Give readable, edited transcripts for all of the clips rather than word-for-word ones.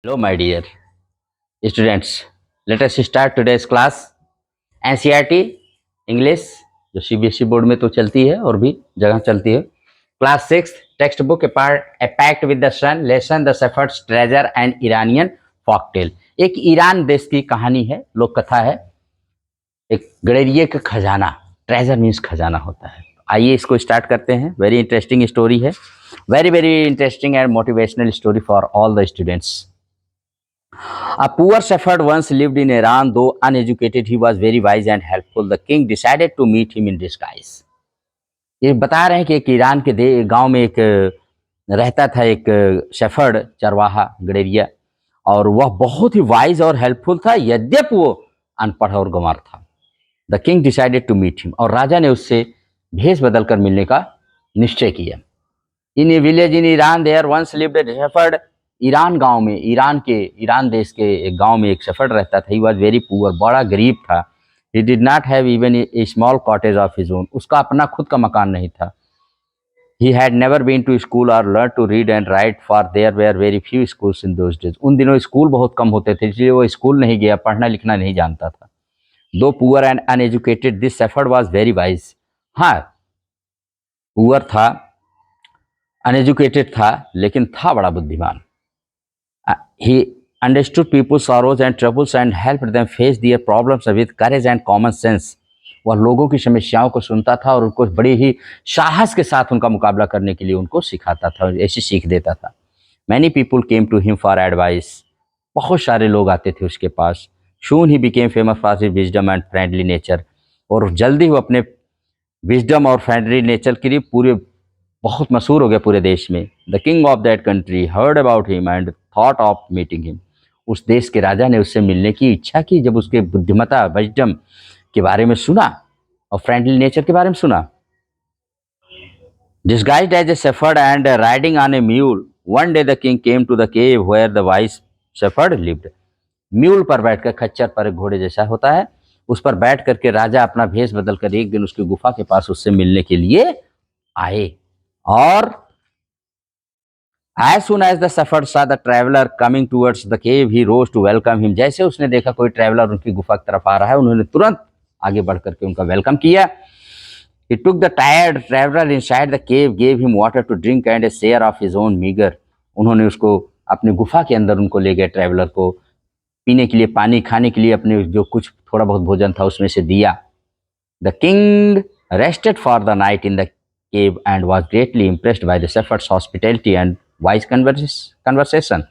Hello, my dear students. Let us start today's class. NCERT English जो CBSE board में तो चलती है और भी जगह चलती है। Class 6 text book a pact with the sun lesson the shepherd's treasure and Iranian folktale. एक ईरान देश की कहानी है, लोक कथा है। एक गडेरिए का खजाना, ट्रेजर मीन्स खजाना होता है। आइए इसको स्टार्ट करते हैं। वेरी इंटरेस्टिंग स्टोरी है, very very interesting and motivational story for all the students. A poor shepherd once lived in Iran. Though uneducated, he was very wise and helpful. The king decided to meet him in disguise. ये बता रहे हैं कि एक Iran के गांव में एक रहता था एक शेफर्ड, चरवाहा, गडेरिया, और वह बहुत ही वाइज और हेल्पफुल था, यद्यपि वो अनपढ़ और गंवार था। The king decided to meet him, और राजा ने उससे भेष बदल कर मिलने का निश्चय किया। In a village in Iran there once lived a shepherd. Iran गांव में, ईरान देश के एक गांव में एक शेफर्ड रहता था। ही वाज वेरी पुअर, बड़ा गरीब था। He did not have even a small cottage of his own. उसका अपना खुद का मकान नहीं था। He had never been to school और learn to read and write, for there were very few schools in those days. उन दिनों स्कूल बहुत कम होते थे, इसलिए वो स्कूल नहीं गया, पढ़ना लिखना नहीं जानता था। दो poor and uneducated, this shepherd was very wise. हाँ, पुअर था, अनएजुकेटेड था, लेकिन था बड़ा बुद्धिमान। He understood people's sorrows and troubles and helped them face their problems with courage and common sense. वह लोगों की समस्याओं को सुनता था और उनको बड़ी ही साहस के साथ उनका मुकाबला करने के लिए उनको सिखाता था, ऐसी सीख देता था। Many people came to him for advice. बहुत सारे लोग आते थे उसके पास। Soon he became famous for his wisdom and friendly nature. और जल्दी वो अपने विजडम और फ्रेंडली नेचर के लिए बहुत मशहूर हो गया पूरे देश में। The king of that country heard about him and thought of meeting him. उस देश के राजा ने उससे मिलने की इच्छा की जब उसके बुद्धिमता, विजडम के बारे में सुना और फ्रेंडली नेचर के बारे में सुना। Disguised as a shepherd and riding on a mule, one day the king came to the cave where the wise shepherd lived. Mule पर बैठकर, खच्चर पर, एक घोड़े जैसा होता है, उस पर बैठ करके राजा अपना भेष बदल कर एक दिन उसकी गुफा के पास उससे मिलने के लिए आए। और as soon as the shepherd saw the traveler coming towards the cave, he rose to welcome him. जैसे उसने देखा कोई ट्रैवलर उनकी गुफा की तरफ आ रहा है, उन्होंने तुरंत आगे बढ़ करके उनका वेलकम किया। He took the tired traveler inside the cave, gave him water to drink and a share of his own meager. उन्होंने उसको अपनी गुफा के अंदर उनको ले गए, ट्रैवलर को पीने के लिए पानी, खाने के लिए अपने जो कुछ थोड़ा बहुत भोजन था उसमें से दिया। The king rested for the night in the cave and was greatly impressed by the shepherd's hospitality and wise conversation.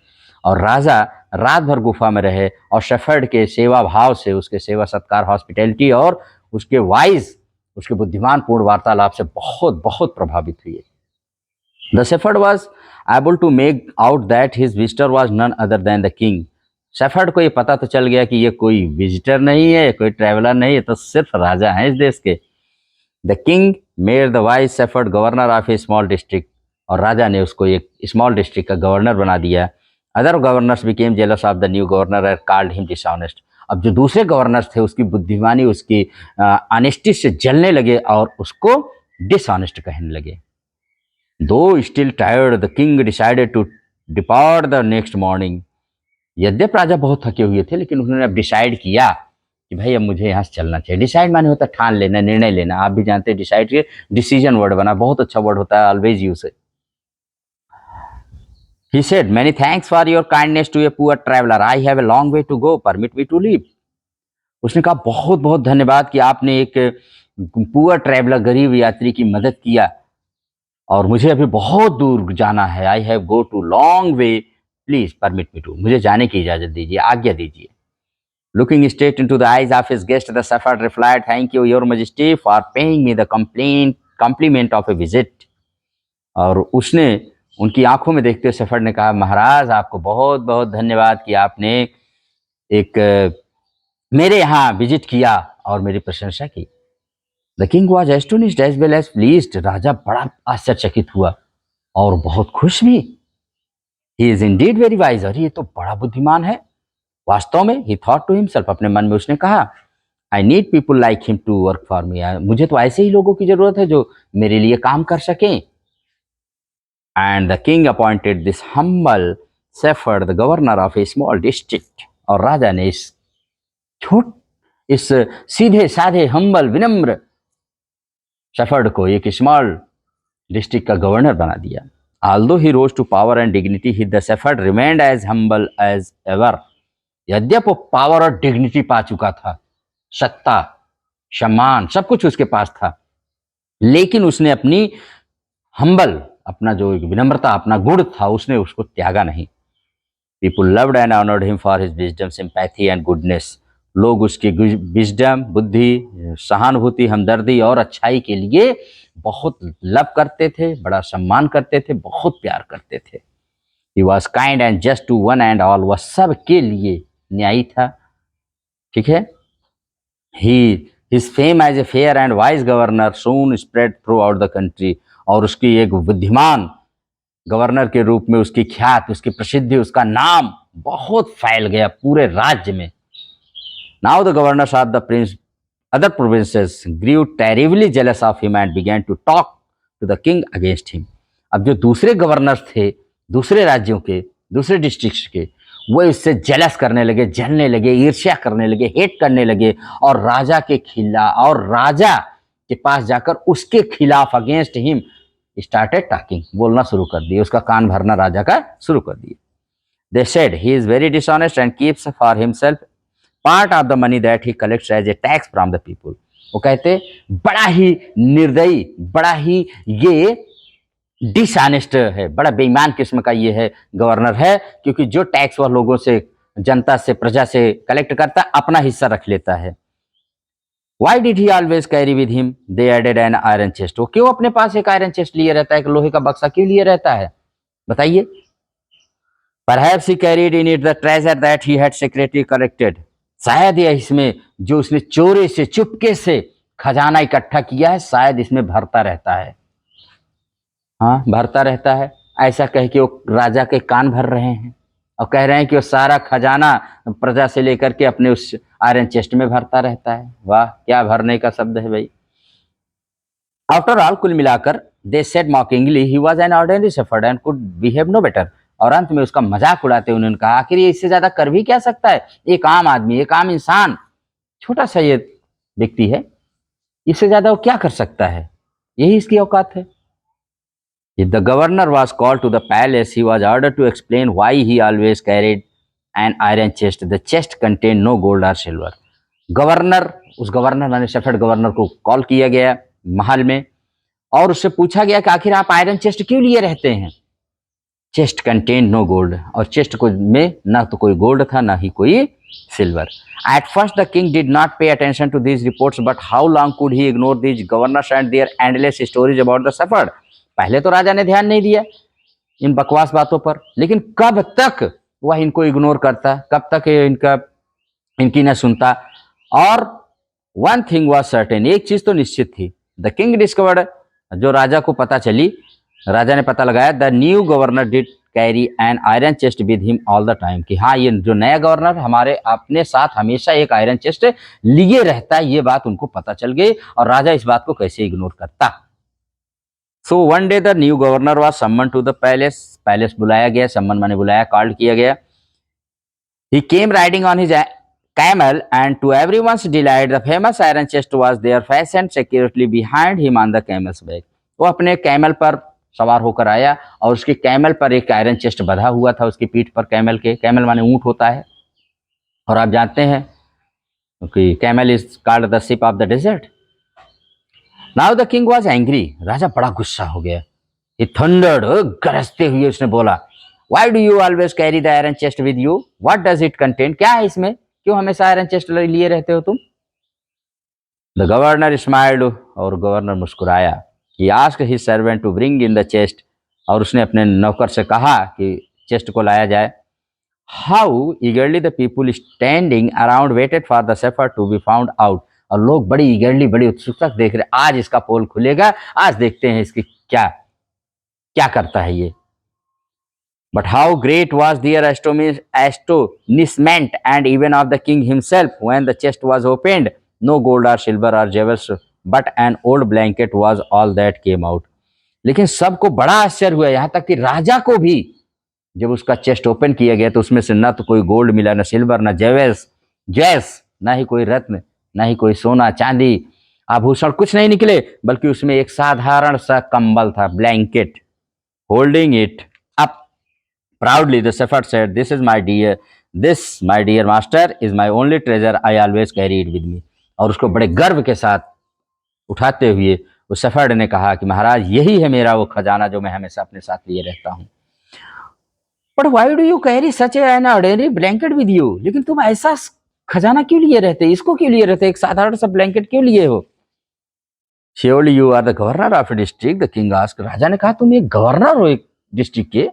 और राजा रात भर गुफा में रहे और शेफर्ड के सेवा भाव से, उसके सेवा सत्कार, हॉस्पिटैलिटी और उसके उसके बुद्धिमान पूर्ण वार्तालाप से बहुत बहुत प्रभावित हुए। The shepherd was able to make out that his visitor was none other than the king. Shepherd को ये पता तो चल गया कि ये कोई विजिटर नहीं है, कोई ट्रैवलर नहीं है, तो सिर्फ राजा हैं इस देश के। The king made the wise shepherd governor of A small district, और राजा ने उसको एक स्मॉल डिस्ट्रिक्ट का गवर्नर बना दिया। Other governors became jealous of the new governor and called him dishonest. अब जो दूसरे गवर्नर्स थे उसकी बुद्धिमानी, उसकी ऑनेस्टी से जलने लगे और उसको डिसऑनेस्ट कहने लगे। Though still tired the king decided to depart the next morning. यद्यपि राजा बहुत थके हुए थे, लेकिन उन्होंने अब डिसाइड किया कि भाई अब मुझे यहाँ से चलना चाहिए। डिसाइड माने होता है ठान लेना, निर्णय लेना। आप भी जानते हैं डिसाइड के डिसीजन वर्ड बना, बहुत अच्छा वर्ड होता है, always use it. He said, "Many thanks for your kindness to a poor traveler. I have a long way to go. Permit me to leave." उसने कहा बहुत बहुत धन्यवाद कि आपने एक पुअर ट्रैवलर, गरीब यात्री की मदद किया, और मुझे अभी बहुत दूर जाना है। I have go to long way, please permit me to. मुझे जाने की इजाजत दीजिए, आज्ञा दीजिए। Looking straight into the eyes of his guest, the shepherd replied, "Thank you, your majesty, for paying me the compliment of a visit." और उसने उनकी आंखों में देखते हुए शेफर्ड ने कहा, महाराज आपको बहुत बहुत धन्यवाद कि आपने एक मेरे यहाँ विजिट किया और मेरी प्रशंसा की। The king was astonished as well as pleased. राजा बड़ा आश्चर्यचकित हुआ और बहुत खुश भी। He is indeed very wise, और ये तो बड़ा बुद्धिमान है वास्तव में। ही थॉट टू हिमसेल्फ, अपने मन में उसने कहा, I need people like him to work for me. मुझे तो ऐसे ही लोगों की जरूरत है जो मेरे लिए काम कर सकें। And the king appointed this humble shepherd the governor of A small district, और राजा ने इस सीधे साधे हम्बल विनम्र शेफर्ड को एक स्मॉल डिस्ट्रिक्ट का गवर्नर बना दिया। Although he rose to power and dignity, the shepherd remained as humble as ever. यद्यप वो पावर और डिग्निटी पा चुका था, सत्ता, सम्मान, सब कुछ उसके पास था, लेकिन उसने अपनी हम्बल, अपना जो विनम्रता, अपना गुण था, उसने उसको त्यागा नहीं। People loved and honored him for his wisdom, sympathy and goodness. लोग उसकी विजडम, बुद्धि, सहानुभूति, हमदर्दी और अच्छाई के लिए बहुत लव करते थे, बड़ा सम्मान करते थे, बहुत प्यार करते थे। He was kind and just to one and all. वह सब के लिए न्यायी था, ठीक है। His fame as a fair and wise governor soon spread throughout the country. और उसकी एक बुद्धिमान गवर्नर के रूप में उसकी ख्याति, उसकी प्रसिद्धि, उसका नाम बहुत फैल गया पूरे राज्य में। Now the governors of the other provinces grew terribly jealous of him and began to talk to the king against him. अब जो दूसरे गवर्नर्स थे, दूसरे राज्यों के, दूसरे डिस्ट्रिक्ट्स के, वो इससे जेलस करने लगे, जलने लगे, ईर्ष्या करने लगे, हेट करने लगे, और राजा के पास जाकर उसके खिलाफ अगेंस्ट हिम स्टार्टेड टॉकिंग, बोलना शुरू कर दिए, उसका कान भरना राजा का शुरू कर दिए। They said he is very dishonest and keeps for himself part of the money that he collects as a tax from the people. वो कहते बड़ा ही निर्दयी, बड़ा ही ये डिसऑनेस्ट है, बड़ा बेईमान किस्म का ये है गवर्नर है, क्योंकि जो टैक्स वह लोगों से, जनता से, प्रजा से कलेक्ट करता है, अपना हिस्सा रख लेता है। Why did he always carry with him? They added an iron chest. वो क्यों अपने पास एक आयरन चेस्ट लिए रहता है, एक लोहे का बक्सा क्यों लिए रहता है, बताइए। Perhaps he carried in it the treasure that he had secretly collected. शायद यह इसमें जो उसने चोरी से, चुपके से खजाना इकट्ठा किया है, शायद इसमें भरता रहता है। हाँ, भरता रहता है, ऐसा कह के वो राजा के कान भर रहे हैं और कह रहे हैं कि वो सारा खजाना प्रजा से लेकर के अपने उस आयरन चेस्ट में भरता रहता है। वाह, क्या भरने का शब्द है भाई। आफ्टर ऑल, कुल मिलाकर, they said mockingly he was an ordinary shepherd and could behave no better. और अंत में उसका मजाक उड़ाते उन्होंने कहा, आखिर ये इससे ज्यादा कर भी क्या सकता है, एक आम आदमी, एक आम इंसान, छोटा सा ये व्यक्ति है, इससे ज्यादा वो क्या कर सकता है, यही इसकी औकात है। If the governor was called to the palace, he was ordered to explain why he always carried an iron chest. The chest contained no gold or silver. उस गवर्नर माने शेफर्ड गवर्नर को कॉल किया गया महल में, और उससे पूछा गया कि आखिर आप आयरन चेस्ट क्यों लिए रहते हैं। चेस्ट कंटेन नो गोल्ड, और चेस्ट को में ना तो कोई गोल्ड था, ना ही कोई silver. At first the king did not pay attention to these reports, but how long could he ignore these governors and their endless stories about the shepherd. पहले तो राजा ने ध्यान नहीं दिया इन बकवास बातों पर, लेकिन कब तक वह इनको इग्नोर करता, कब तक इनकी न सुनता। और वन थिंग वाज सर्टेन, एक चीज तो निश्चित थी। द किंग डिस्कवर्ड, जो राजा को पता चली, राजा ने पता लगाया, the new governor did carry an iron chest with him all the time, कि हाँ, ये जो नया गवर्नर हमारे अपने साथ हमेशा एक आयरन चेस्ट लिए रहता है, ये बात उनको पता चल गई, और राजा इस बात को कैसे इग्नोर करता। So one day the new governor was summon to the palace, palace बुलाया गया, समन माने बुलाया, कॉल्ड किया गया। He came riding on his camel, and to everyone's delight the famous iron chest was there fastened securely behind him on the camel's back. वो अपने camel पर सवार होकर आया, और उसके कैमल पर एक आयरन चेस्ट बंधा हुआ था उसकी पीठ पर, कैमल के, कैमल माने ऊंट होता है, और आप जानते हैं कि camel is called the ship of the desert. Now the king was angry, राजा बड़ा गुस्सा हो गया। ही थंडर्ड, गरजते हुए उसने बोला, why do you always carry the iron chest with you, what does it contain, क्या है इसमें, क्यों हमेशा आयरन चेस्ट लिए रहते हो तुम। द गवर्नर स्माइल्ड, और गवर्नर मुस्कुराया। He asked his servant to bring in the chest, और उसने अपने नौकर से कहा कि चेस्ट को लाया जाए। How eagerly the people standing around waited for the shepherd to be found out, और लोग बड़ी ईगरली, बड़ी उत्सुकता देख रहे, आज इसका पोल खुलेगा, आज देखते हैं इसकी क्या क्या करता है ये। But how great was their astonishment and even of the king himself when the chest was opened. No gold or silver or jewels, but an old blanket was all that came out. लेकिन सबको बड़ा आश्चर्य हुआ, यहाँ तक कि राजा को भी जब उसका चेस्ट ओपन किया गया तो उसमें से ना तो कोई गोल्ड मिला, ना सिल्वर, ना जैस, ना ही कोई रत्न, ना ही कोई सोना चांदी आभूषण, कुछ नहीं निकले, बल्कि उसमें एक साधारण सा कंबल था, blanket. Holding it up proudly the shepherd said, this my dear master is my only treasure, I always carry it with me. और उसको बड़े गर्व के साथ उठाते हुए उस शेफर्ड ने कहा कि महाराज, यही है मेरा वो खजाना जो मैं हमेशा अपने साथ लिए रहता हूँ। But why do you carry such an ordinary blanket with you? लेकिन तुम ऐसा खजाना क्यों लिए रहते, इसको क्यों लिए रहते, एक साधारण सा ब्लैंकेट क्यों लिए हो? Surely you are the governor of district, the king asked. राजा ने कहा, तुम एक गवर्नर हो एक डिस्ट्रिक्ट के।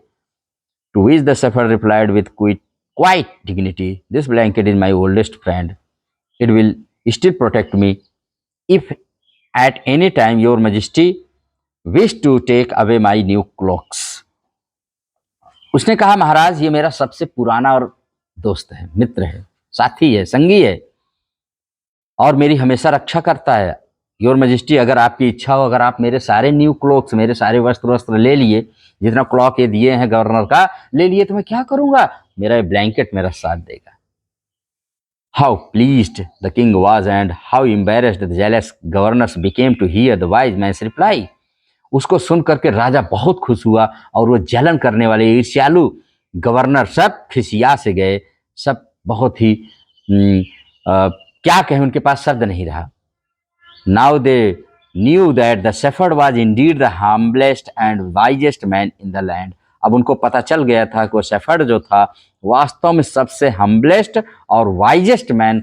To which the shepherd replied with quite dignity, this blanket is my oldest friend, it will still protect me if at any time your majesty wish to take away my new cloaks. उसने कहा, महाराज, ये मेरा सबसे पुराना और दोस्त है, मित्र है, साथी है, संगी है, और मेरी हमेशा रक्षा करता है। योर मैजेस्टी, अगर आपकी इच्छा हो, अगर आप मेरे सारे न्यू क्लॉक्स, मेरे सारे वस्त्र ले लिए, जितना क्लॉक ये दिए हैं गवर्नर का, ले लिए, तो मैं क्या करूंगा? मेरा ये ब्लैंकेट मेरा साथ देगा। How pleased the king was and how embarrassed the jealous governors became to hear the wise man's reply. उसको सुन करके राजा बहुत खुश हुआ, और वो जलन करने वाले ईर्ष्यालु गवर्नर सब खिसिया से गए, सब बहुत ही क्या कहें, उनके पास शब्द नहीं रहा। Now they knew that the shepherd was Indeed the humblest and wisest man in the land. अब उनको पता चल गया था कि वो शेफर्ड जो था वास्तव में सबसे हम्बलेस्ट और वाइजेस्ट मैन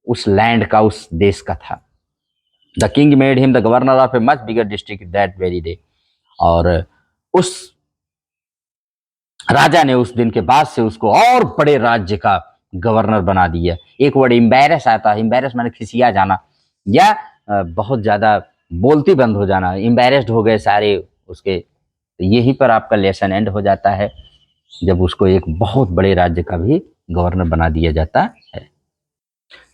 उस लैंड का, उस देश का था। The king made him the governor of a much bigger district that very day. और उस राजा ने उस दिन के बाद से उसको और बड़े राज्य का गवर्नर बना दिया। एक वर्ड एम्बैरस आता है, एम्बैरस माने खिसिया जाना, या बहुत ज्यादा बोलती बंद हो जाना, एम्बैरेस्ड हो गए सारे उसके। तो यहीं पर आपका लेसन एंड हो जाता है, जब उसको एक बहुत बड़े राज्य का भी गवर्नर बना दिया जाता है।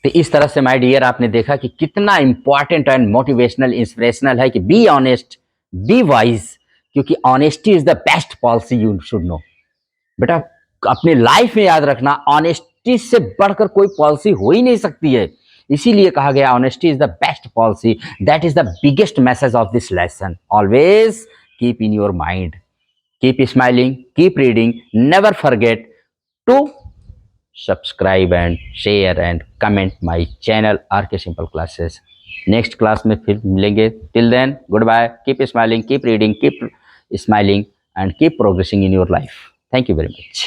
तो इस तरह से माय डियर आपने देखा कि कितना इंपॉर्टेंट एंड मोटिवेशनल इंस्पिरेशनल है कि बी ऑनेस्ट, बी वाइज, क्योंकि honesty is the best policy you should know. बेटा, अपने लाइफ में याद रखना, ऑनेस्टी से बढ़कर कोई पॉलिसी हो ही नहीं सकती है। इसीलिए कहा गया honesty is the best policy, that is the biggest message of this lesson. Always keep in your mind, keep smiling, keep reading, never forget to subscribe and share and comment my channel R K simple classes. Next class में फिर मिलेंगे। Till then, good bye, keep smiling, keep reading, keep smiling and keep progressing in your life. Thank you very much.